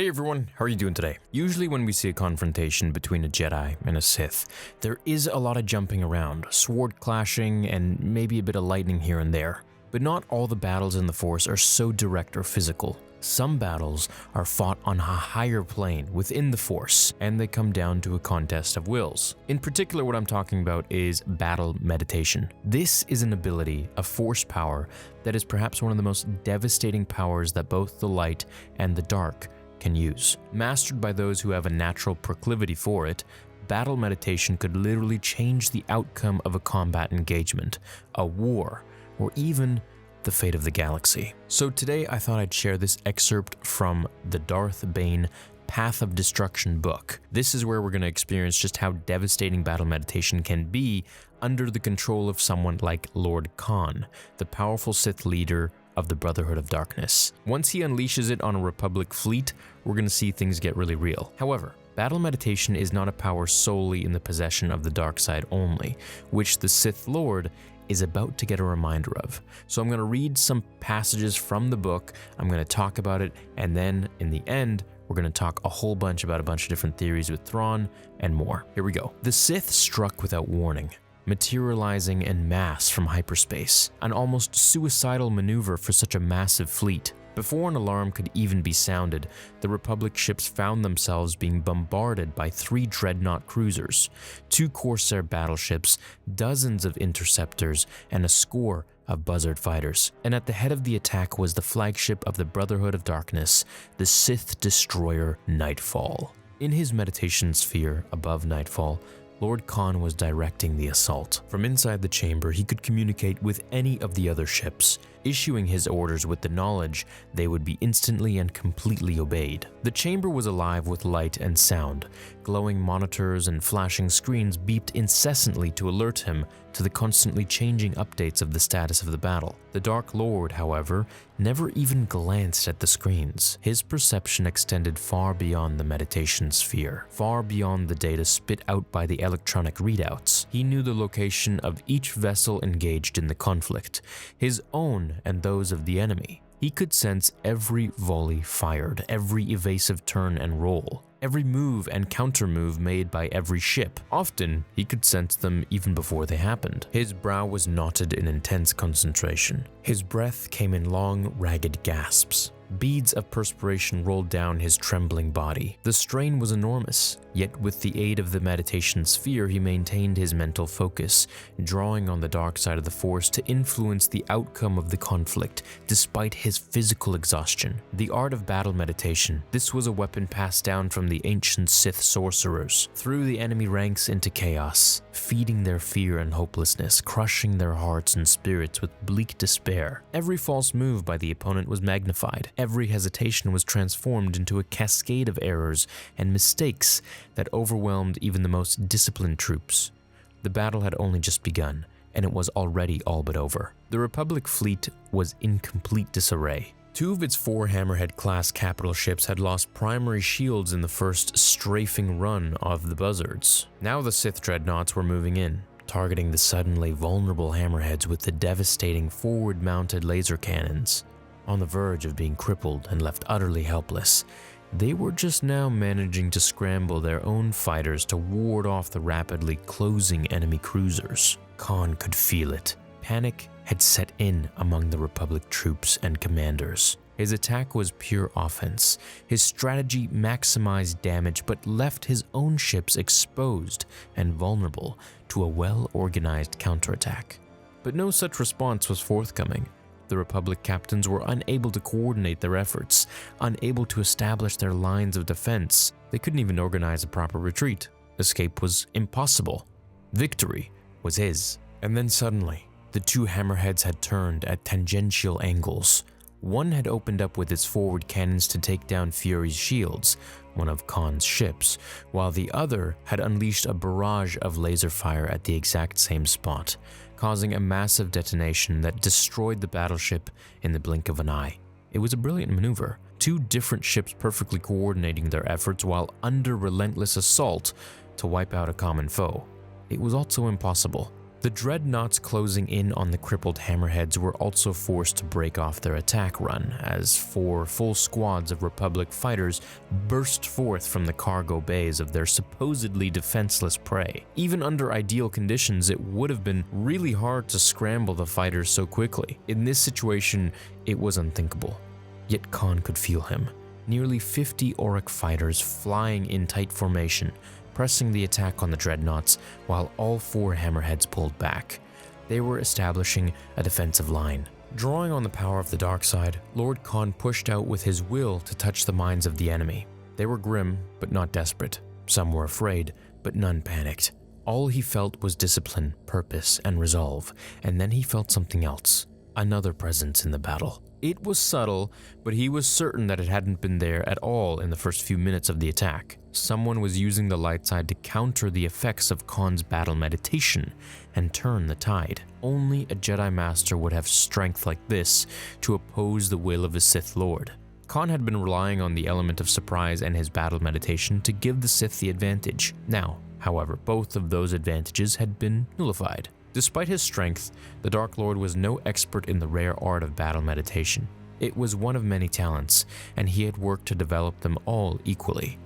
Hey everyone, how are you doing today? Usually when we see a confrontation between a Jedi and a Sith, there is a lot of jumping around, sword clashing, and maybe a bit of lightning here and there. But not all the battles in the Force are so direct or physical. Some battles are fought on a higher plane within the Force, and they come down to a contest of wills. In particular, what I'm talking about is battle meditation. This is an ability, a Force power, that is perhaps one of the most devastating powers that both the light and the dark can use. Mastered by those who have a natural proclivity for it, battle meditation could literally change the outcome of a combat engagement, a war, or even the fate of the galaxy. So today I thought I'd share this excerpt from the Darth Bane Path of Destruction book. This is where we're going to experience just how devastating battle meditation can be under the control of someone like Lord Khan, the powerful Sith leader of the Brotherhood of Darkness. Once he unleashes it on a Republic fleet, we're going to see things get really real. However, battle meditation is not a power solely in the possession of the dark side only, which the Sith Lord is about to get a reminder of. So I'm going to read some passages from the book, I'm going to talk about it, and then in the end, we're going to talk a whole bunch about a bunch of different theories with Thrawn and more. Here we go. The Sith struck without warning, materializing en masse from hyperspace, an almost suicidal maneuver for such a massive fleet. Before an alarm could even be sounded, the Republic ships found themselves being bombarded by 3 dreadnought cruisers, 2 Corsair battleships, dozens of interceptors, and a score of buzzard fighters. And at the head of the attack was the flagship of the Brotherhood of Darkness, the Sith destroyer Nightfall. In his meditation sphere above Nightfall, Lord Khan was directing the assault. From inside the chamber, he could communicate with any of the other ships, issuing his orders with the knowledge they would be instantly and completely obeyed. The chamber was alive with light and sound. Glowing monitors and flashing screens beeped incessantly to alert him to the constantly changing updates of the status of the battle. The Dark Lord, however, never even glanced at the screens. His perception extended far beyond the meditation sphere, far beyond the data spit out by the electronic readouts. He knew the location of each vessel engaged in the conflict, his own and those of the enemy. He could sense every volley fired, every evasive turn and roll, every move and counter-move made by every ship. Often, he could sense them even before they happened. His brow was knotted in intense concentration. His breath came in long, ragged gasps. Beads of perspiration rolled down his trembling body. The strain was enormous, yet with the aid of the meditation sphere, he maintained his mental focus, drawing on the dark side of the Force to influence the outcome of the conflict, despite his physical exhaustion. The art of battle meditation, this was a weapon passed down from the ancient Sith sorcerers, through the enemy ranks into chaos, feeding their fear and hopelessness, crushing their hearts and spirits with bleak despair. Every false move by the opponent was magnified. Every hesitation was transformed into a cascade of errors and mistakes that overwhelmed even the most disciplined troops. The battle had only just begun, and it was already all but over. The Republic fleet was in complete disarray. 2 of its 4 Hammerhead-class capital ships had lost primary shields in the first strafing run of the buzzards. Now the Sith dreadnoughts were moving in, targeting the suddenly vulnerable Hammerheads with the devastating forward-mounted laser cannons. On the verge of being crippled and left utterly helpless, they were just now managing to scramble their own fighters to ward off the rapidly closing enemy cruisers. Khan could feel it. Panic had set in among the Republic troops and commanders. His attack was pure offense. His strategy maximized damage but left his own ships exposed and vulnerable to a well-organized counterattack. But no such response was forthcoming. The Republic captains were unable to coordinate their efforts, unable to establish their lines of defense. They couldn't even organize a proper retreat. Escape was impossible. Victory was his. And then suddenly, the 2 Hammerheads had turned at tangential angles. One had opened up with its forward cannons to take down Fury's shields, one of Khan's ships, while the other had unleashed a barrage of laser fire at the exact same spot, causing a massive detonation that destroyed the battleship in the blink of an eye. It was a brilliant maneuver, 2 different ships perfectly coordinating their efforts while under relentless assault to wipe out a common foe. It was also impossible. The dreadnoughts closing in on the crippled hammerheads were also forced to break off their attack run, as 4 full squads of Republic fighters burst forth from the cargo bays of their supposedly defenseless prey. Even under ideal conditions, it would have been really hard to scramble the fighters so quickly. In this situation, it was unthinkable. Yet Khan could feel him. Nearly 50 Auric fighters flying in tight formation, pressing the attack on the dreadnoughts while all 4 hammerheads pulled back. They were establishing a defensive line. Drawing on the power of the dark side, Lord Khan pushed out with his will to touch the minds of the enemy. They were grim, but not desperate. Some were afraid, but none panicked. All he felt was discipline, purpose, and resolve, and then he felt something else. Another presence in the battle. It was subtle, but he was certain that it hadn't been there at all in the first few minutes of the attack. Someone was using the light side to counter the effects of Khan's battle meditation and turn the tide. Only a Jedi Master would have strength like this to oppose the will of a Sith Lord. Khan had been relying on the element of surprise and his battle meditation to give the Sith the advantage. Now, however, both of those advantages had been nullified. Despite his strength, the Dark Lord was no expert in the rare art of battle meditation. It was one of many talents, and he had worked to develop them all equally.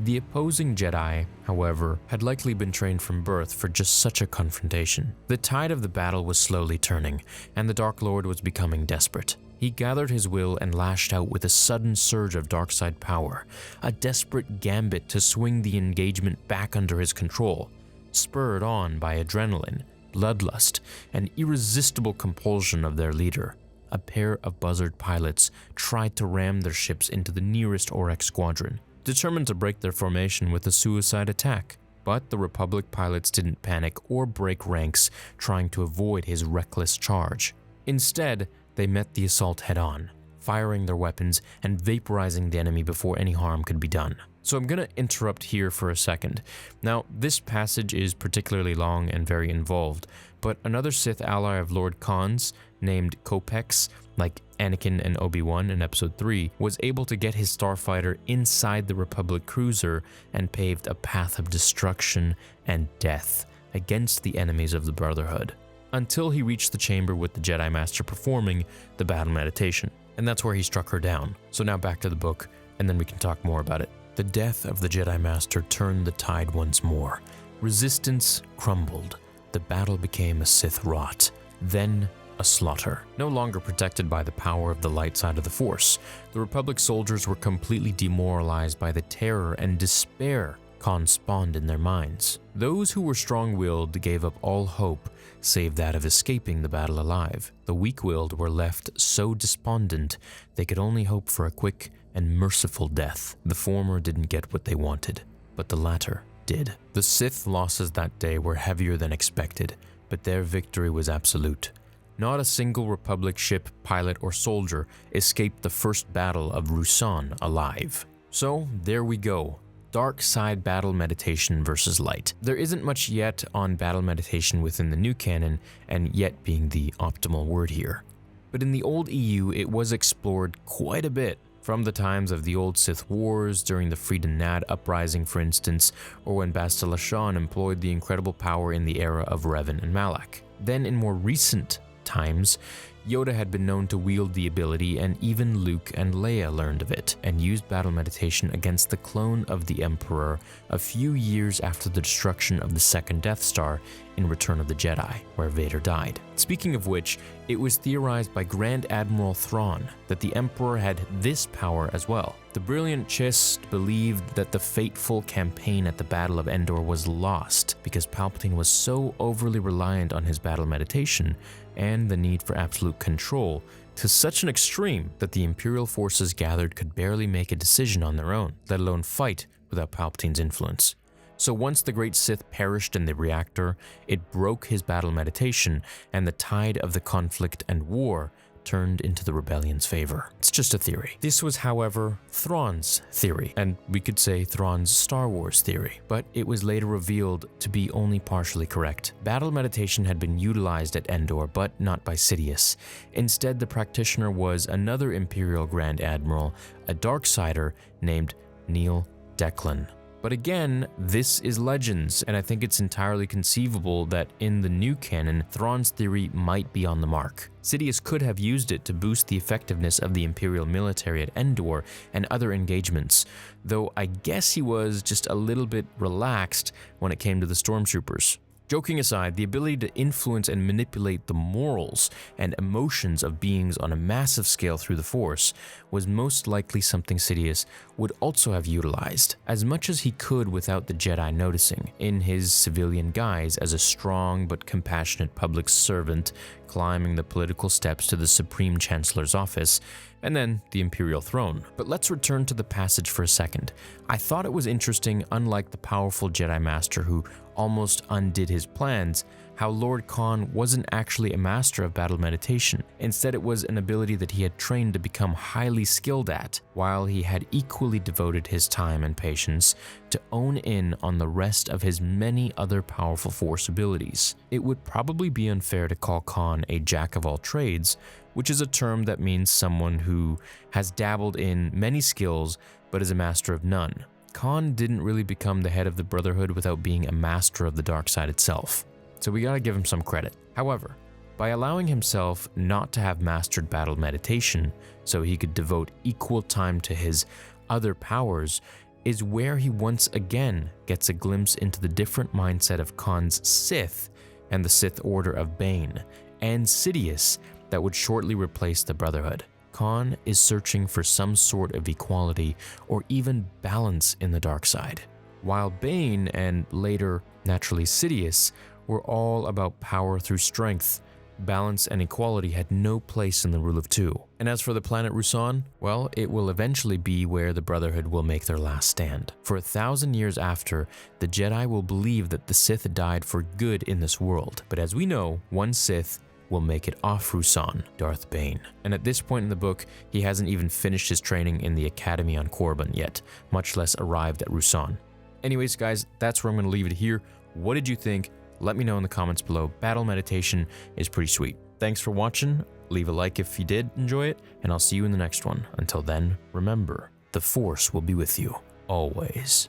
The opposing Jedi, however, had likely been trained from birth for just such a confrontation. The tide of the battle was slowly turning, and the Dark Lord was becoming desperate. He gathered his will and lashed out with a sudden surge of dark side power, a desperate gambit to swing the engagement back under his control, spurred on by adrenaline, bloodlust, and irresistible compulsion of their leader. A pair of buzzard pilots tried to ram their ships into the nearest Auric squadron, determined to break their formation with a suicide attack. But the Republic pilots didn't panic or break ranks trying to avoid his reckless charge. Instead, they met the assault head-on, firing their weapons and vaporizing the enemy before any harm could be done. So I'm going to interrupt here for a second. Now, this passage is particularly long and very involved, but another Sith ally of Lord Khan's, named Copex, like Anakin and Obi-Wan in Episode 3, was able to get his starfighter inside the Republic cruiser and paved a path of destruction and death against the enemies of the Brotherhood, until he reached the chamber with the Jedi Master performing the battle meditation. And that's where he struck her down. So now back to the book, and then we can talk more about it. The death of the Jedi Master turned the tide once more. Resistance crumbled. The battle became a Sith rot, then a slaughter. No longer protected by the power of the light side of the Force, the Republic soldiers were completely demoralized by the terror and despair Khan spawned in their minds. Those who were strong-willed gave up all hope, save that of escaping the battle alive. The weak-willed were left so despondent they could only hope for a quick and merciful death. The former didn't get what they wanted, but the latter did. The Sith losses that day were heavier than expected, but their victory was absolute. Not a single Republic ship, pilot, or soldier escaped the first battle of Ruusan alive. So there we go. Dark side battle meditation versus light. There isn't much yet on battle meditation within the new canon, and yet being the optimal word here. But in the old EU, it was explored quite a bit, from the times of the old Sith Wars, during the Freedom Nad uprising for instance, or when Bastila Shan employed the incredible power in the era of Revan and Malak. Then in more recent times, Yoda had been known to wield the ability, and even Luke and Leia learned of it and used battle meditation against the clone of the Emperor a few years after the destruction of the second Death Star in Return of the Jedi, where Vader died. Speaking of which, it was theorized by Grand Admiral Thrawn that the Emperor had this power as well. The brilliant Chist believed that the fateful campaign at the Battle of Endor was lost because Palpatine was so overly reliant on his battle meditation and the need for absolute control to such an extreme that the Imperial forces gathered could barely make a decision on their own, let alone fight without Palpatine's influence. So once the great Sith perished in the reactor, it broke his battle meditation, and the tide of the conflict and war turned into the rebellion's favor. It's just a theory. This was, however, Thrawn's theory, and we could say Thrawn's Star Wars theory, but it was later revealed to be only partially correct. Battle meditation had been utilized at Endor, but not by Sidious. Instead, the practitioner was another Imperial Grand Admiral, a Darksider named Neil Declan. But again, this is Legends, and I think it's entirely conceivable that in the new canon, Thrawn's theory might be on the mark. Sidious could have used it to boost the effectiveness of the Imperial military at Endor and other engagements, though I guess he was just a little bit relaxed when it came to the stormtroopers. Joking aside, the ability to influence and manipulate the morals and emotions of beings on a massive scale through the Force was most likely something Sidious would also have utilized, as much as he could without the Jedi noticing, in his civilian guise as a strong but compassionate public servant climbing the political steps to the Supreme Chancellor's office, and then the Imperial throne. But let's return to the passage for a second. I thought it was interesting, unlike the powerful Jedi Master who almost undid his plans, how Lord Khan wasn't actually a master of battle meditation. Instead, it was an ability that he had trained to become highly skilled at, while he had equally devoted his time and patience to own in on the rest of his many other powerful Force abilities. It would probably be unfair to call Khan a jack of all trades, which is a term that means someone who has dabbled in many skills but is a master of none. Khan didn't really become the head of the Brotherhood without being a master of the dark side itself, so we gotta give him some credit. However, by allowing himself not to have mastered battle meditation so he could devote equal time to his other powers is where he once again gets a glimpse into the different mindset of Khan's Sith and the Sith Order of Bane, and Sidious that would shortly replace the Brotherhood. Khan is searching for some sort of equality or even balance in the dark side, while Bane and later, naturally Sidious, were all about power through strength. Balance and equality had no place in the rule of two. And as for the planet Ruusan, well, it will eventually be where the Brotherhood will make their last stand. For 1,000 years after, the Jedi will believe that the Sith died for good in this world. But as we know, one Sith will make it off Ruusan, Darth Bane. And at this point in the book, he hasn't even finished his training in the Academy on Korriban yet, much less arrived at Ruusan. Anyways, guys, that's where I'm going to leave it here. What did you think? Let me know in the comments below. Battle meditation is pretty sweet. Thanks for watching. Leave a like if you did enjoy it, and I'll see you in the next one. Until then, remember, the Force will be with you, always.